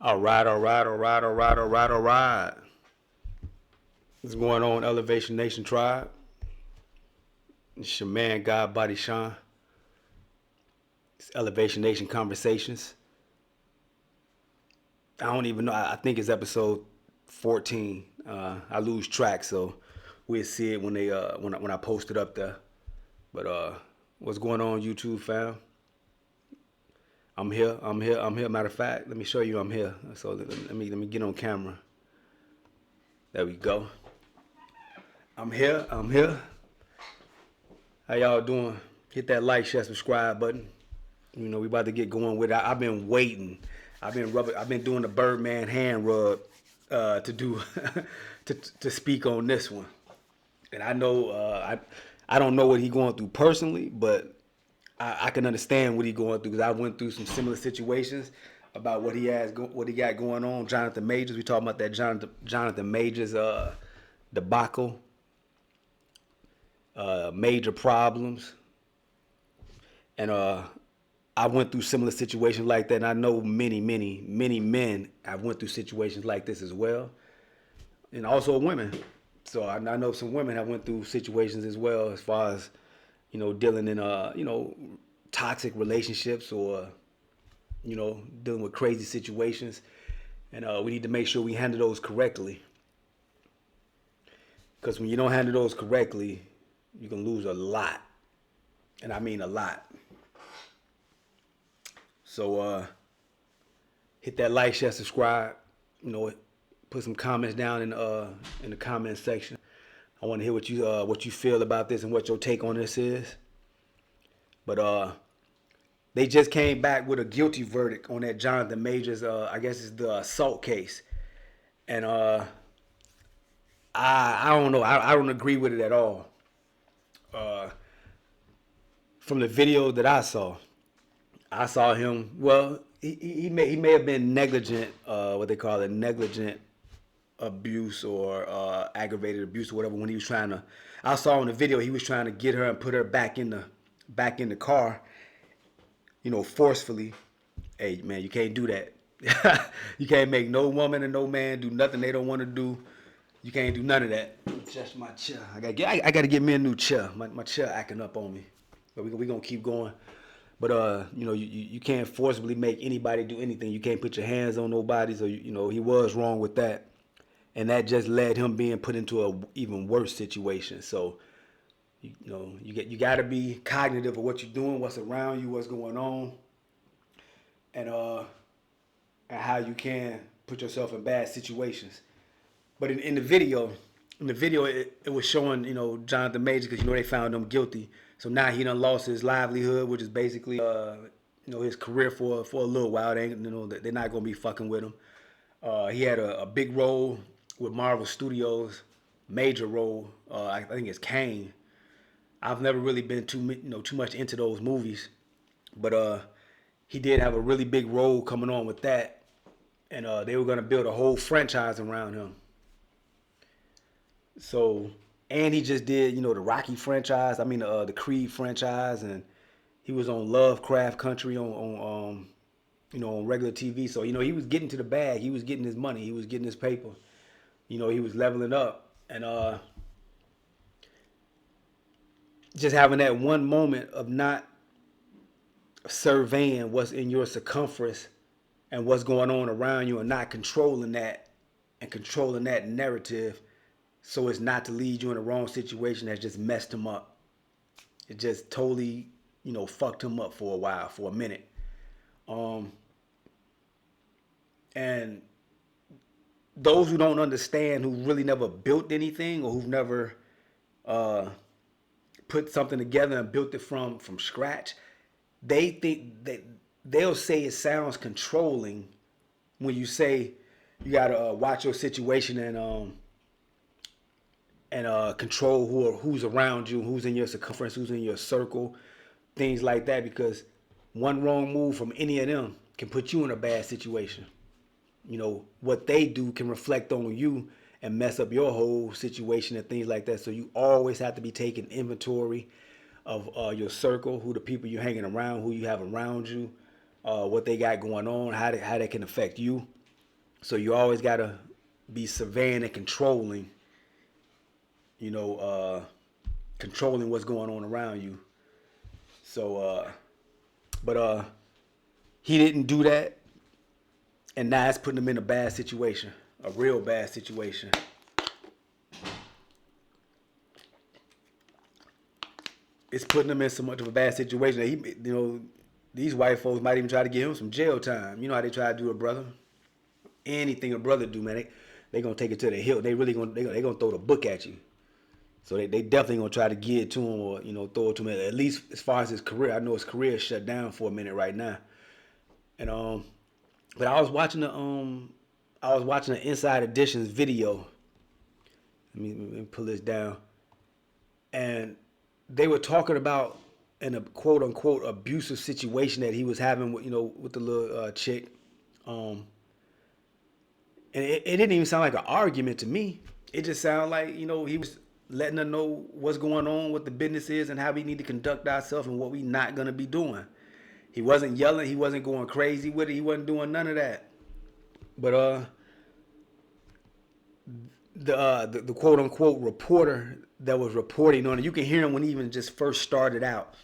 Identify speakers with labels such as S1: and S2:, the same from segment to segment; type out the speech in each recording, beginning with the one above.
S1: All right, all right, all right, all right, all right, all right. What's going on, Elevation Nation Tribe? It's your man, God Body Sean. It's Elevation Nation Conversations. I don't even know. I think it's episode 14. I lose track, so we'll see it when I post it up there. But what's going on, YouTube fam? I'm here. I'm here. I'm here. Matter of fact, let me show you I'm here. So let me get on camera. There we go. I'm here. I'm here. How y'all doing? Hit that like, share, subscribe button. You know, we about to get going with it. I've been waiting. I've been doing the Birdman hand rub to do to speak on this one. And I know I don't know what he going through personally, but I can understand what he going through because I went through some similar situations about what he got going on. Jonathan Majors. We talking about that Jonathan Majors debacle. Major problems, and I went through similar situations like that, and I know many men have went through situations like this as well, and also women. So I know some women have went through situations as well, as far as dealing in toxic relationships or dealing with crazy situations, and we need to make sure we handle those correctly. Because when you don't handle those correctly, you can lose a lot, and I mean a lot. So hit that like, share, subscribe. Put some comments down in the comment section. I want to hear what you feel about this and what your take on this is. But they just came back with a guilty verdict on that Jonathan Majors. I guess it's the assault case, and I don't know. I don't agree with it at all. From the video that I saw him. Well, he may have been negligent. What they call it, negligent abuse or aggravated abuse or whatever. When he was trying to, I saw in the video he was trying to get her and put her back in the car. Forcefully. Hey man, you can't do that. You can't make no woman and no man do nothing they don't want to do. You can't do none of that. Just my chair. I gotta get me a new chair. My chair acting up on me. But we gonna keep going. But you can't forcibly make anybody do anything. You can't put your hands on nobody. So he was wrong with that, and that just led him being put into a even worse situation. So you got to be cognitive of what you're doing, what's around you, what's going on, and how you can put yourself in bad situations. But in the video, it was showing Jonathan Major because they found him guilty. So now he done lost his livelihood, which is basically his career for a little while. They're not gonna be fucking with him. He had a big role with Marvel Studios, major role. I think it's Kane. I've never really been too much into those movies, but he did have a really big role coming on with that, and they were gonna build a whole franchise around him. So, and he just did, the Rocky franchise. I mean, the Creed franchise, and he was on Lovecraft Country on regular TV. So, he was getting to the bag. He was getting his money. He was getting his paper. He was leveling up, and just having that one moment of not surveying what's in your circumference and what's going on around you, and not controlling that and controlling that narrative. So it's not to lead you in the wrong situation that just messed him up. It just totally, fucked him up for a while, for a minute. And those who don't understand, who really never built anything or who've never put something together and built it from scratch, they think that they'll say it sounds controlling when you say you gotta watch your situation and control who's around you, who's in your circumference, who's in your circle, things like that. Because one wrong move from any of them can put you in a bad situation. What they do can reflect on you and mess up your whole situation and things like that. So you always have to be taking inventory of your circle, who the people you're hanging around, who you have around you, what they got going on, how that can affect you. So you always gotta be surveying and controlling, you know, controlling what's going on around you. So, but he didn't do that, and now it's putting him in a bad situation, a real bad situation. It's putting him in so much of a bad situation that these white folks might even try to give him some jail time. You know how they try to do a brother. Anything a brother do, man, they gonna take it to the hill. They really gonna throw the book at you. So they definitely gonna try to get it to him, or throw it to him. At least as far as his career, I know his career is shut down for a minute right now. And but I was watching the Inside Editions video. Let me pull this down, and they were talking about in a quote unquote abusive situation that he was having with the little chick. And it didn't even sound like an argument to me. It just sounded like, he was letting her know what's going on, what the business is, and how we need to conduct ourselves and what we not going to be doing. He wasn't yelling. He wasn't going crazy with it. He wasn't doing none of that. But the quote unquote reporter that was reporting on it, you can hear him when he even just first started out.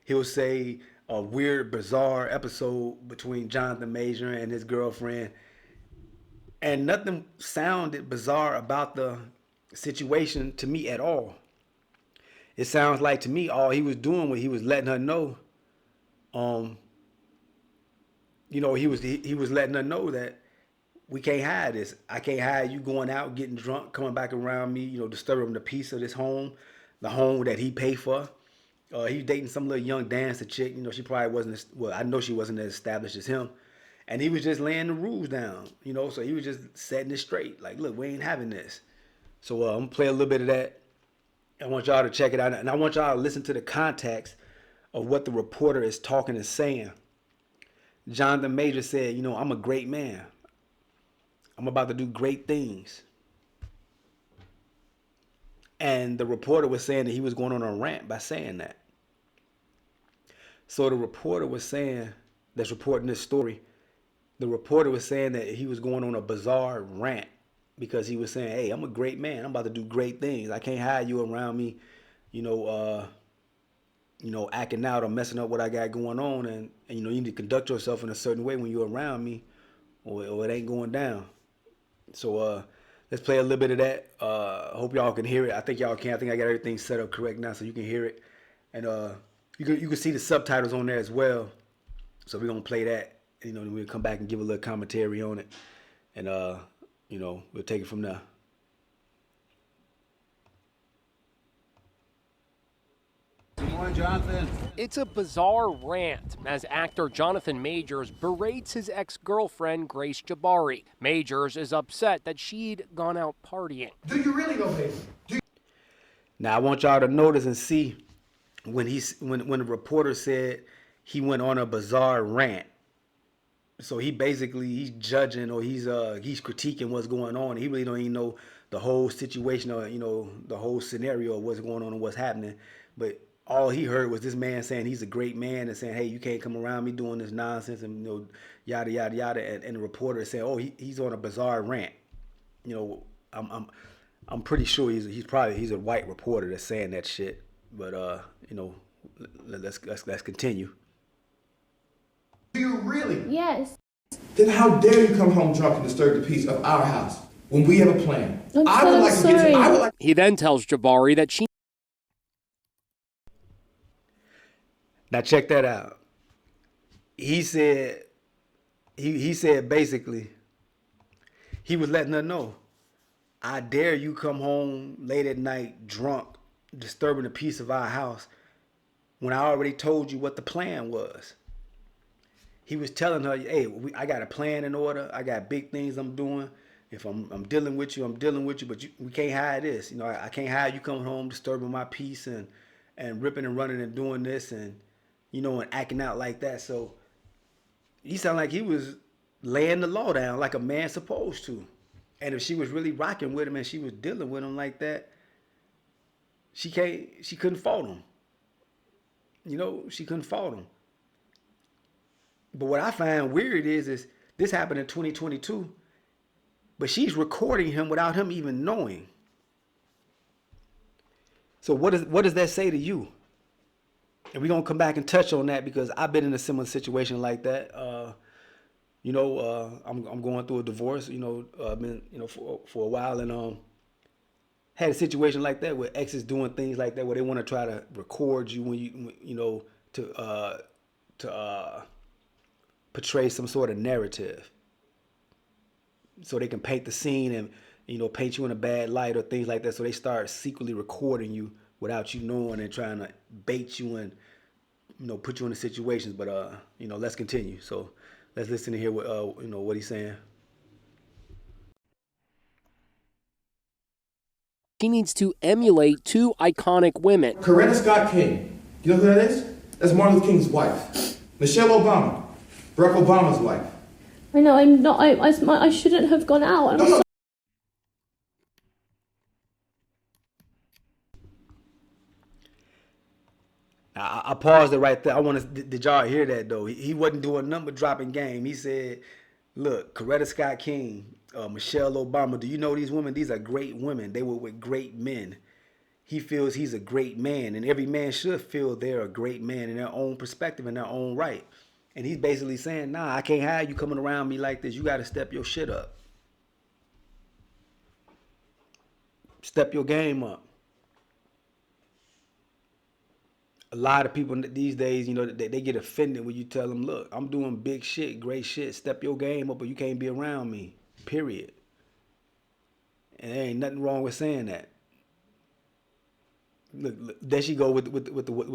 S1: He'll say a weird, bizarre episode between Jonathan Major and his girlfriend. And nothing sounded bizarre about the situation to me at all. It sounds like to me all he was doing was he was letting her know, he was letting her know that we can't hide this. I can't hide you going out, getting drunk, coming back around me, disturbing the peace of this home, the home that he paid for. He was dating some little young dancer chick. She probably wasn't, well, I know she wasn't as established as him. And he was just laying the rules down, so he was just setting it straight. Like, look, we ain't having this. So I'm going to play a little bit of that. I want y'all to check it out. And I want y'all to listen to the context of what the reporter is talking and saying. Jonathan Major said, I'm a great man. I'm about to do great things. And the reporter was saying that he was going on a rant by saying that. So the reporter was saying, that's reporting this story, the reporter was saying that he was going on a bizarre rant because he was saying, hey, I'm a great man. I'm about to do great things. I can't hide you around me, acting out or messing up what I got going on. And you need to conduct yourself in a certain way when you're around me or it ain't going down. So let's play a little bit of that. Hope y'all can hear it. I think y'all can. I think I got everything set up correct now so you can hear it. And you can see the subtitles on there as well. So we're going to play that. We'll come back and give a little commentary on it. And, we'll take it from there.
S2: Good morning, Jonathan.
S3: It's a bizarre rant as actor Jonathan Majors berates his ex-girlfriend Grace Jabari. Majors is upset that she'd gone out partying.
S2: Do you really know, baby?
S1: Now, I want y'all to notice and see when the reporter said he went on a bizarre rant. So he's judging or he's critiquing what's going on. He really don't even know the whole situation or the whole scenario of what's going on and what's happening. But all he heard was this man saying he's a great man and saying, hey, you can't come around me doing this nonsense and yada yada yada. And the reporter is saying, oh, he's on a bizarre rant. I'm pretty sure he's a white reporter that's saying that shit. But let's continue.
S2: Do you really?
S4: Yes.
S2: Then how dare you come home drunk and disturb the peace of our house when we have a plan?
S3: He then tells Jabari that she...
S1: Now check that out. He said basically he was letting her know, I dare you come home late at night drunk, disturbing the peace of our house when I already told you what the plan was. He was telling her, hey, I got a plan in order. I got big things I'm doing. If I'm dealing with you, I'm dealing with you. But we can't hide this. I can't hide you coming home disturbing my peace and ripping and running and doing this and acting out like that. So he sounded like he was laying the law down like a man's supposed to. And if she was really rocking with him and she was dealing with him like that, she couldn't fault him. She couldn't fault him. But what I find weird is this happened in 2022, but she's recording him without him even knowing. So what does that say to you? And we're gonna come back and touch on that because I've been in a similar situation like that. I'm going through a divorce. Been for a while, and had a situation like that where exes doing things like that where they want to try to record you to portray some sort of narrative, so they can paint the scene and paint you in a bad light or things like that. So they start secretly recording you without you knowing and trying to bait you and put you in the situations. But let's continue. So let's listen to hear what he's saying.
S3: She needs to emulate two iconic women.
S2: Coretta Scott King. You know who that is? That's Martin Luther King's wife. Michelle Obama. Barack Obama's wife.
S4: I know, I'm not, I shouldn't have gone out.
S2: No.
S1: I paused it right there. Did y'all hear that though? He wasn't doing number dropping game. He said, look, Coretta Scott King, Michelle Obama, do you know these women? These are great women. They were with great men. He feels he's a great man, and every man should feel they're a great man in their own perspective, in their own right. And he's basically saying, nah, I can't have you coming around me like this. You got to step your shit up. Step your game up. A lot of people these days, they get offended when you tell them, look, I'm doing big shit, great shit. Step your game up or you can't be around me, period. And there ain't nothing wrong with saying that. Look, there she go with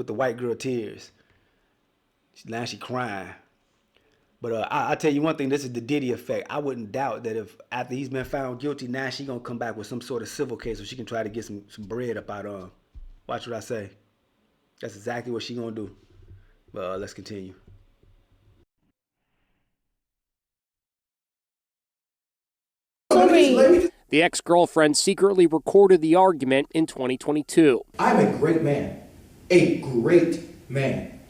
S1: the white girl tears. Now she crying. But I tell you one thing, this is the Diddy effect. I wouldn't doubt that if after he's been found guilty, now she gonna come back with some sort of civil case so she can try to get some bread up out of him. Watch what I say. That's exactly what she gonna do. Let's continue.
S4: Sorry.
S3: The ex-girlfriend secretly recorded the argument in 2022.
S2: I'm a great man. A great man.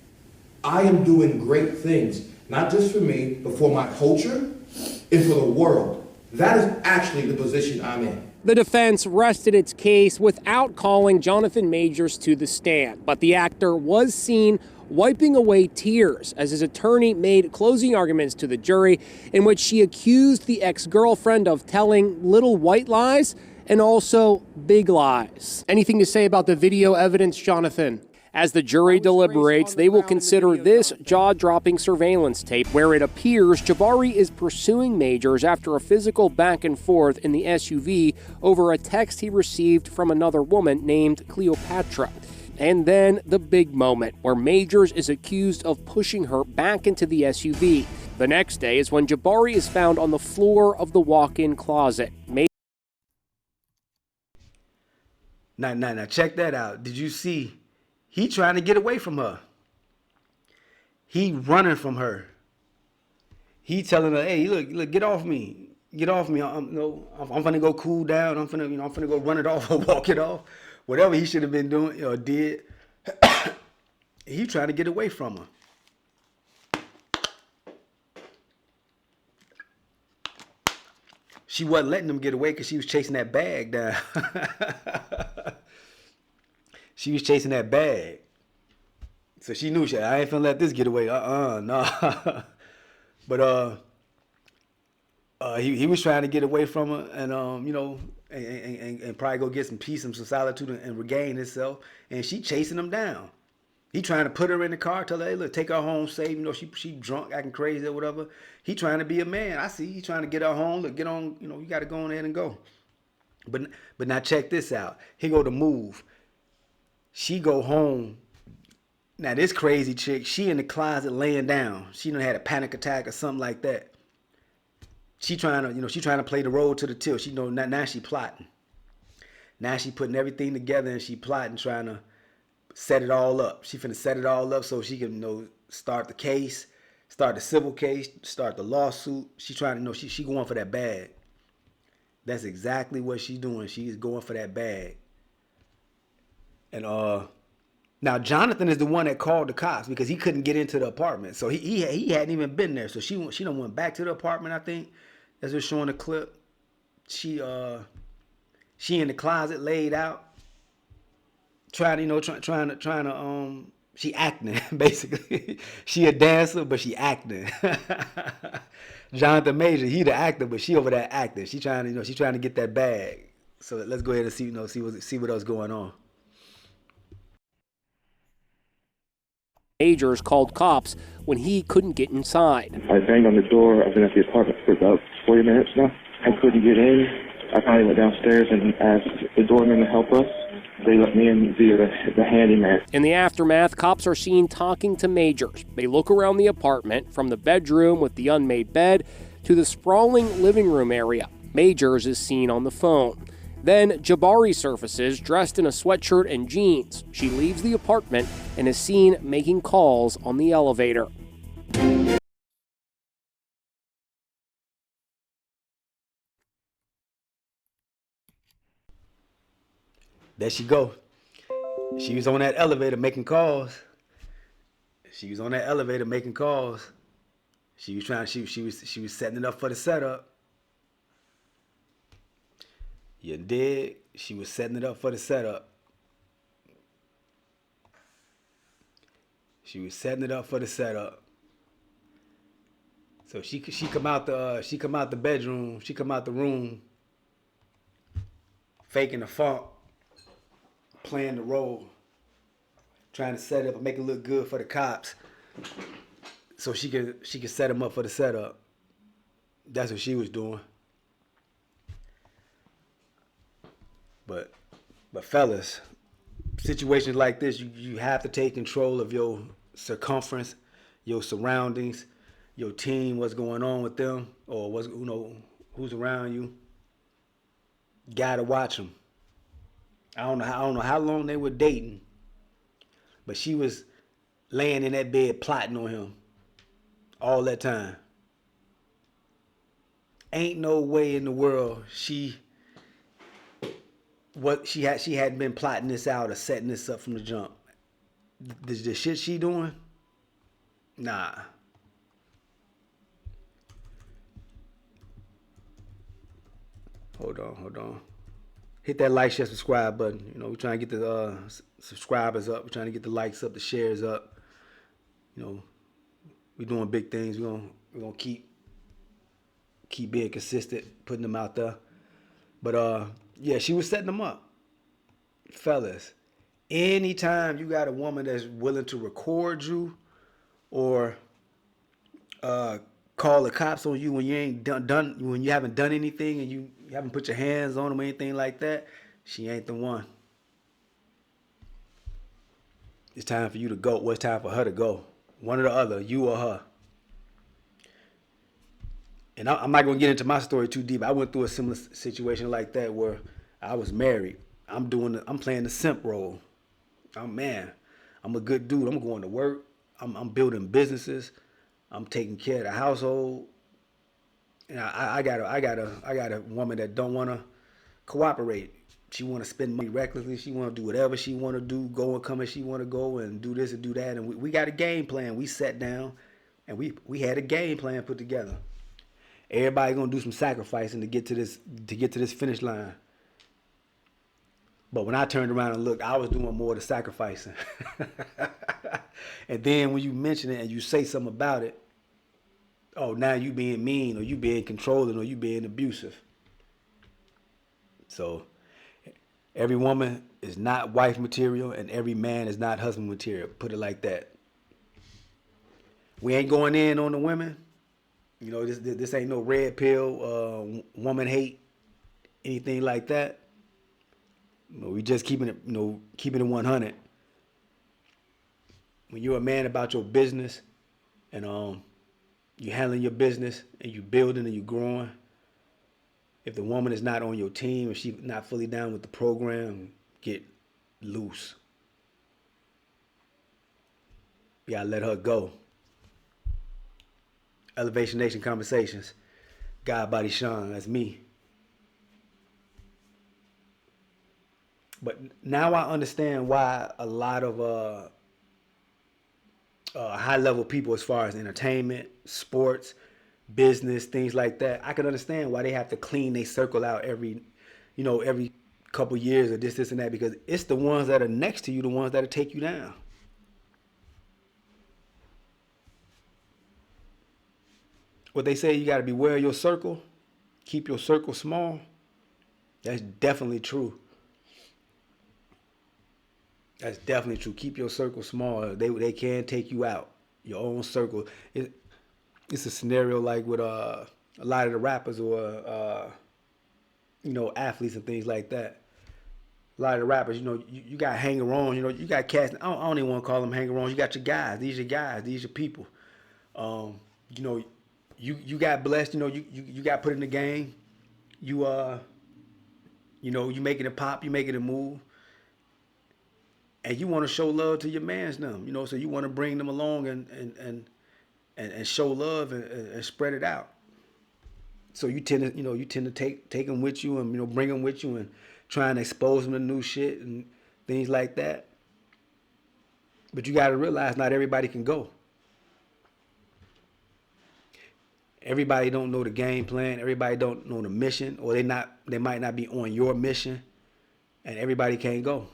S2: I am doing great things, not just for me, but for my culture and for the world. That is actually the position I'm in.
S3: The defense rested its case without calling Jonathan Majors to the stand, but the actor was seen wiping away tears as his attorney made closing arguments to the jury in which she accused the ex-girlfriend of telling little white lies and also big lies. Anything to say about the video evidence, Jonathan? As the jury deliberates, they will consider this jaw-dropping surveillance tape where it appears Jabari is pursuing Majors after a physical back and forth in the SUV over a text he received from another woman named Cleopatra. And then the big moment where Majors is accused of pushing her back into the SUV. The next day is when Jabari is found on the floor of the walk-in closet.
S1: Now, check that out. Did you see? He trying to get away from her. He running from her. He telling her, "Hey, look, get off me, get off me. I'm gonna go cool down. I'm gonna go run it off or walk it off, whatever he should have been doing or did." He trying to get away from her. She wasn't letting him get away because she was chasing that bag down. She was chasing that bag. So she knew I ain't finna let this get away. Nah. But he was trying to get away from her and and probably go get some peace and some solitude and regain himself. And she chasing him down. He trying to put her in the car, tell her, hey, look, take her home safe. She drunk, acting crazy or whatever. He trying to be a man. I see. He trying to get her home. Look, get on. You got to go on ahead and go. But now check this out. He go to move. She go home. Now this crazy chick, she in the closet laying down. She done had a panic attack or something like that. She trying to, play the role to the tilt. She now she plotting. Now she putting everything together and she plotting, trying to set it all up. She finna set it all up so she can, start the case, start the civil case, start the lawsuit. She trying to, she going for that bag. That's exactly what she's doing. She's going for that bag. And now Jonathan is the one that called the cops because he couldn't get into the apartment. So he hadn't even been there. So she done went back to the apartment, I think. As we're showing the clip. she in the closet laid out, trying to, she acting basically. She a dancer, but she acting. Jonathan Major, he the actor, but she over there acting. She trying to, she trying to get that bag. So let's go ahead and see, see what else going on.
S3: Majors called cops when he couldn't get inside.
S5: I banged on the door. I've been at the apartment for about 40 minutes now. I couldn't get in. I finally went downstairs and asked the doorman to help us. They let me in via the handyman.
S3: In the aftermath, cops are seen talking to Majors. They look around the apartment, from the bedroom with the unmade bed to the sprawling living room area. Majors is seen on the phone. Then Jabari surfaces, dressed in a sweatshirt and jeans. She leaves the apartment and is seen making calls on the elevator.
S1: There she go. She was on that elevator making calls. She was setting it up for the setup. You dig? She was setting it up for the setup. So she come out the bedroom, she come out the room, faking the funk, playing the role, trying to set it up and make it look good for the cops, so she could set him up for the setup. That's what she was doing. But fellas, situations like this, you have to take control of your circumference, your surroundings, your team, what's going on with them, or who's around you. Gotta watch them. I don't know how long they were dating, but she was laying in that bed plotting on him all that time. Ain't no way in the world she hadn't been plotting this out or setting this up from the jump. The shit she doing? Nah. Hold on. Hit that like, share, subscribe button. We're trying to get the subscribers up. We're trying to get the likes up, the shares up. We're doing big things. We're gonna keep being consistent, putting them out there. But yeah, she was setting them up. Fellas, anytime you got a woman that's willing to record you or call the cops on you when you ain't done when you haven't done anything and you haven't put your hands on them or anything like that, she ain't the one. It's time for you to go. Well, it's time for her to go. One or the other, you or her. And I'm not gonna get into my story too deep. I went through a similar situation like that where I was married. I'm playing the simp role. I'm a good dude. I'm going to work. I'm building businesses. I'm taking care of the household. And I got a woman that don't want to cooperate. She want to spend money recklessly. She want to do whatever she want to do, go and come as she want to go, and do this and do that. And we got a game plan. We sat down and we had a game plan put together. Everybody gonna do some sacrificing to get to this finish line. But when I turned around and looked, I was doing more of the sacrificing. And then when you mention it and you say something about it, oh, now you being mean or you being controlling or you being abusive. So every woman is not wife material and every man is not husband material. Put it like that. We ain't going in on the women. This ain't no red pill, woman hate, anything like that. We just keeping it 100. When you're a man about your business and you handling your business and you building and you growing, if the woman is not on your team, if she's not fully down with the program, get loose. You gotta let her go. Elevation Nation Conversations. God Body Sean, that's me. But now I understand why a lot of high-level people, as far as entertainment, sports, business, things like that, I can understand why they have to clean their circle out every couple years or this and that, because it's the ones that are next to you, the ones that'll take you down. What they say, you got to beware of your circle, keep your circle small. That's definitely true. That's definitely true. Keep your circle small. They can take you out. Your own circle. It's a scenario like with a lot of the rappers or athletes and things like that. A lot of the rappers, you got hanger-ons. You got cats. I don't even want to call them hanger-ons. You got your guys. These are your guys. These are your people. You got blessed. You got put in the game. You making it pop. You making it move. And you want to show love to your mans now, so you want to bring them along and show love and spread it out. So you tend to take them with you and bring them with you and try and expose them to new shit and things like that. But you got to realize not everybody can go. Everybody don't know the game plan. Everybody don't know the mission, or they might not be on your mission, and everybody can't go.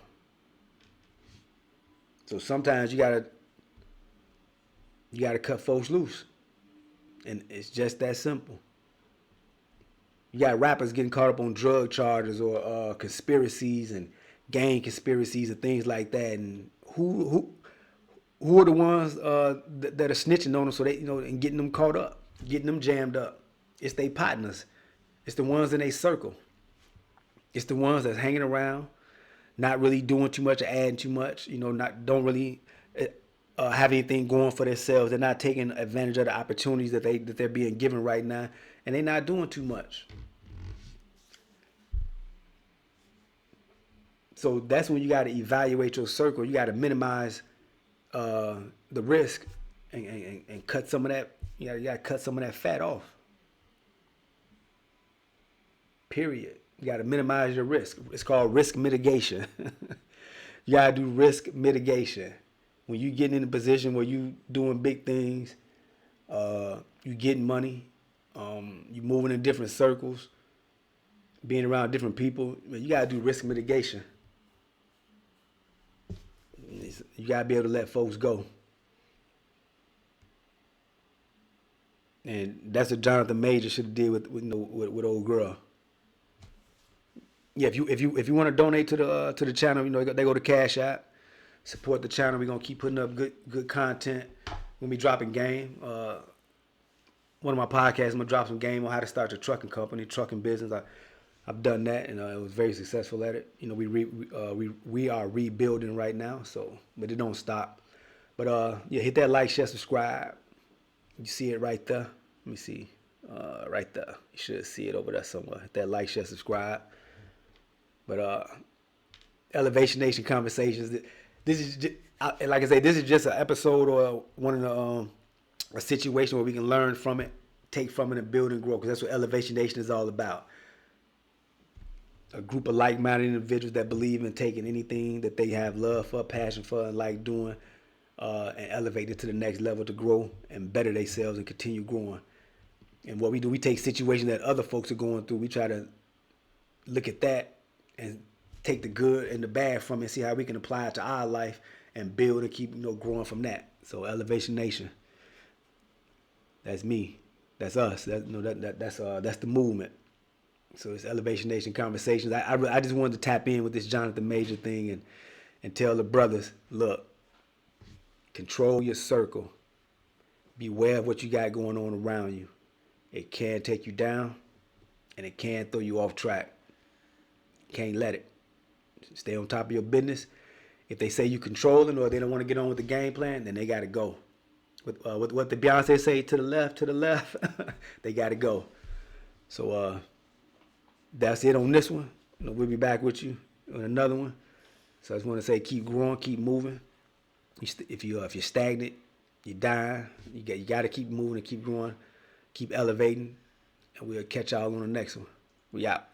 S1: So sometimes you gotta cut folks loose, and it's just that simple. You got rappers getting caught up on drug charges or conspiracies and gang conspiracies and things like that. And who are the ones that are snitching on them, so they and getting them caught up, getting them jammed up? It's their partners. It's the ones in their circle. It's the ones that's hanging around, not really doing too much or adding too much, don't really have anything going for themselves. They're not taking advantage of the opportunities that they're being given right now, and they're not doing too much. So that's when you got to evaluate your circle. You got to minimize the risk and cut some of that. You got to cut some of that fat off. Period. You got to minimize your risk. It's called risk mitigation. You got to do risk mitigation. When you get in a position where you doing big things, you getting money, you moving in different circles, being around different people, you got to do risk mitigation. You got to be able to let folks go. And that's what Jonathan Major should have did with old girl. Yeah, if you want to donate to the channel, they go to Cash App. Support the channel. We're gonna keep putting up good content. We're gonna be dropping game. One of my podcasts, I'm gonna drop some game on how to start your trucking company, trucking business. I've done that, and I was very successful at it. We are rebuilding right now, but it don't stop. But hit that like, share, subscribe. You see it right there. Let me see, right there. You should see it over there somewhere. Hit that like, share, subscribe. But Elevation Nation Conversations. This is just, like I say, this is just an episode or one of a situation where we can learn from it, take from it, and build and grow. Because that's what Elevation Nation is all about. A group of like-minded individuals that believe in taking anything that they have love for, passion for, and like doing, and elevate it to the next level to grow and better themselves and continue growing. And what we do, we take situations that other folks are going through. We try to look at that and take the good and the bad from it, and see how we can apply it to our life and build and keep growing from that. So Elevation Nation, that's me, that's us. That's the movement. So it's Elevation Nation Conversations. I just wanted to tap in with this Jonathan Major thing and tell the brothers, look, control your circle. Beware of what you got going on around you. It can take you down, and it can throw you off track. Can't let it. Stay on top of your business. If they say you controlling or they don't want to get on with the game plan, then they got to go. With what the Beyonce say, to the left, they got to go. So that's it on this one. We'll be back with you on another one. So I just want to say, keep growing, keep moving. If you're stagnant, you're dying. You got to keep moving and keep growing, keep elevating, and we'll catch y'all on the next one. We out.